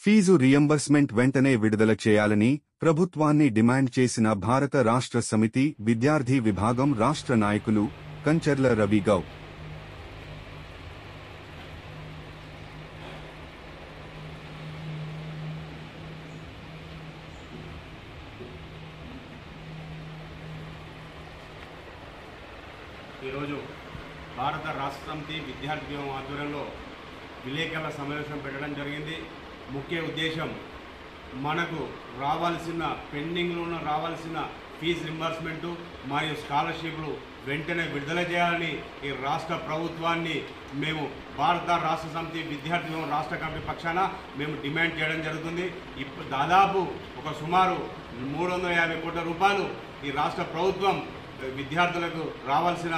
Fee reimbursement వెంటనే విడుదల చేయాలని ప్రభుత్వాన్ని డిమాండ్ చేసిన భారత రాష్ట్ర సమితి విద్యార్థి విభాగం రాష్ట్ర నాయకులు కంచర్ల రవి గౌడ్. ఈరోజు భారత రాష్ట్ర సమితి విద్యార్థి విభాగం ఆధ్వర్యంలో విలేకరుల సమావేశం పెట్టడం జరిగింది. ముఖ్య ఉద్దేశం మనకు పెండింగ్లో రావాల్సిన ఫీజు రింబర్స్మెంటు మరియు స్కాలర్షిప్లు వెంటనే విడుదల చేయాలని ఈ రాష్ట్ర ప్రభుత్వాన్ని మేము భారత రాష్ట్ర సమితి విద్యార్థి విభాగం రాష్ట్ర కమిటీ పక్షాన మేము డిమాండ్ చేయడం జరుగుతుంది. దాదాపు సుమారు 350 కోట్ల రూపాయలు ఈ రాష్ట్ర ప్రభుత్వం విద్యార్థులకు రావాల్సిన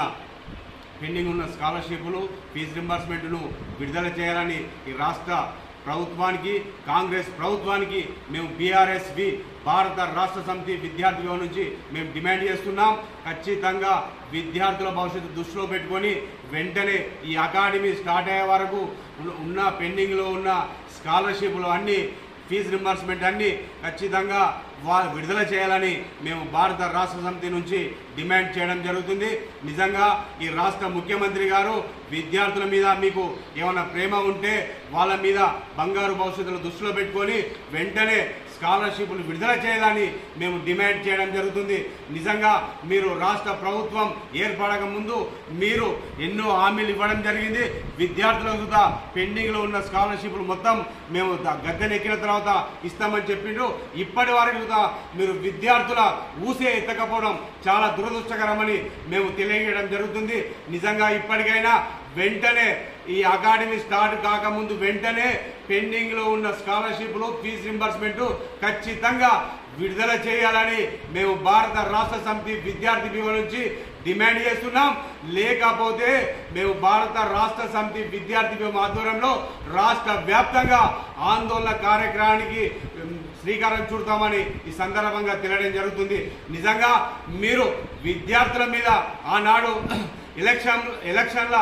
పెండింగ్ ఉన్న స్కాలర్షిప్లు ఫీజు రింబర్స్మెంట్ను విడుదల చేయాలని ఈ రాష్ట్ర ప్రభుత్వానికి కాంగ్రెస్ ప్రభుత్వానికి మేము బీఆర్ఎస్వి భారత రాష్ట్ర సమితి విద్యార్థి విభాగం నుంచి మేము డిమాండ్ చేస్తున్నాం. ఖచ్చితంగా విద్యార్థుల భవిష్యత్తు దృష్టిలో పెట్టుకొని వెంటనే ఈ అకాడమీ స్టార్ట్ అయ్యే వరకు ఉన్న పెండింగ్లో ఉన్న స్కాలర్షిప్లు అన్నీ ఫీజు రింబర్స్మెంట్ అన్నీ ఖచ్చితంగా విడుదల చేయాలని మేము భారత రాష్ట్ర సమితి నుంచి డిమాండ్ చేయడం జరుగుతుంది. నిజంగా ఈ రాష్ట్ర ముఖ్యమంత్రి గారు విద్యార్థుల మీద మీకు ఏమైనా ప్రేమ ఉంటే వాళ్ళ మీద బంగారు భవిష్యత్తును దృష్టిలో పెట్టుకొని వెంటనే స్కాలర్షిప్లు విడుదల చేయాలని మేము డిమాండ్ చేయడం జరుగుతుంది. నిజంగా మీరు రాష్ట్ర ప్రభుత్వం ఏర్పడక ముందు మీరు ఎన్నో హామీలు ఇవ్వడం జరిగింది. విద్యార్థులకు పెండింగ్లో ఉన్న స్కాలర్షిప్లు మొత్తం మేము గద్దెనెక్కిన తర్వాత ఇస్తామని చెప్పిండ్రు. ఇప్పటి వరకు మీరు విద్యార్థుల ఊసే ఎత్తకపోవడం చాలా దురదృష్టకరమని మేము తెలియజేయడం జరుగుతుంది. నిజంగా ఇప్పటికైనా వెంటనే ఈ అకాడమీ స్టార్ట్ కాకముందు వెంటనే పెండింగ్లో ఉన్న స్కాలర్షిప్లు ఫీజు రింబర్స్మెంట్ ఖచ్చితంగా విడుదల చేయాలని మేము భారత రాష్ట్ర సమితి విద్యార్థి విభాగం నుంచి డిమాండ్ చేస్తున్నాం. లేకపోతే మేము భారత రాష్ట్ర సమితి విద్యార్థి విభాగం ఆధ్వర్యంలో రాష్ట్ర వ్యాప్తంగా ఆందోళన కార్యక్రమానికి శ్రీకారం చుడతామని ఈ సందర్భంగా తెలియడం జరుగుతుంది. నిజంగా మీరు విద్యార్థుల మీద ఆనాడు ఎలక్షన్ల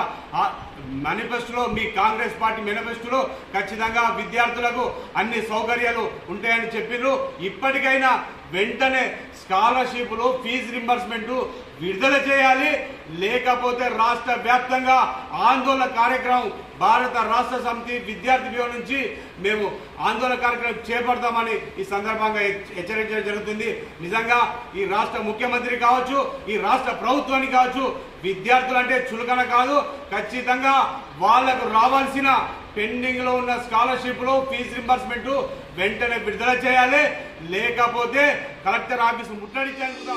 మేనిఫెస్టోలో మీ కాంగ్రెస్ పార్టీ మేనిఫెస్టోలో ఖచ్చితంగా విద్యార్థులకు అన్ని సౌకర్యాలు ఉంటాయని చెప్పిర్రు. ఇప్పటికైనా వెంటనే స్కాలర్షిప్లు ఫీజు రింబర్స్మెంట్ విడుదల చేయాలి. లేకపోతే రాష్ట్ర వ్యాప్తంగా ఆందోళన కార్యక్రమం భారత రాష్ట్ర సమితి విద్యార్థి విభాగం నుంచి మేము ఆందోళన కార్యక్రమం చేపడతామని ఈ సందర్భంగా హెచ్చరించడం జరుగుతుంది. నిజంగా ఈ రాష్ట్ర ముఖ్యమంత్రి కావచ్చు, ఈ రాష్ట్ర ప్రభుత్వానికి కావచ్చు, విద్యార్థులు అంటే చులకన కాదు. ఖచ్చితంగా వాళ్లకు రావాల్సిన పెండింగ్ లో ఉన్న స్కాలర్షిప్లు ఫీజు రింబర్స్మెంట్ వెంటనే విడుదల చేయాలి. లేకపోతే కలెక్టర్ ఆఫీసు ముట్టడించేందుకు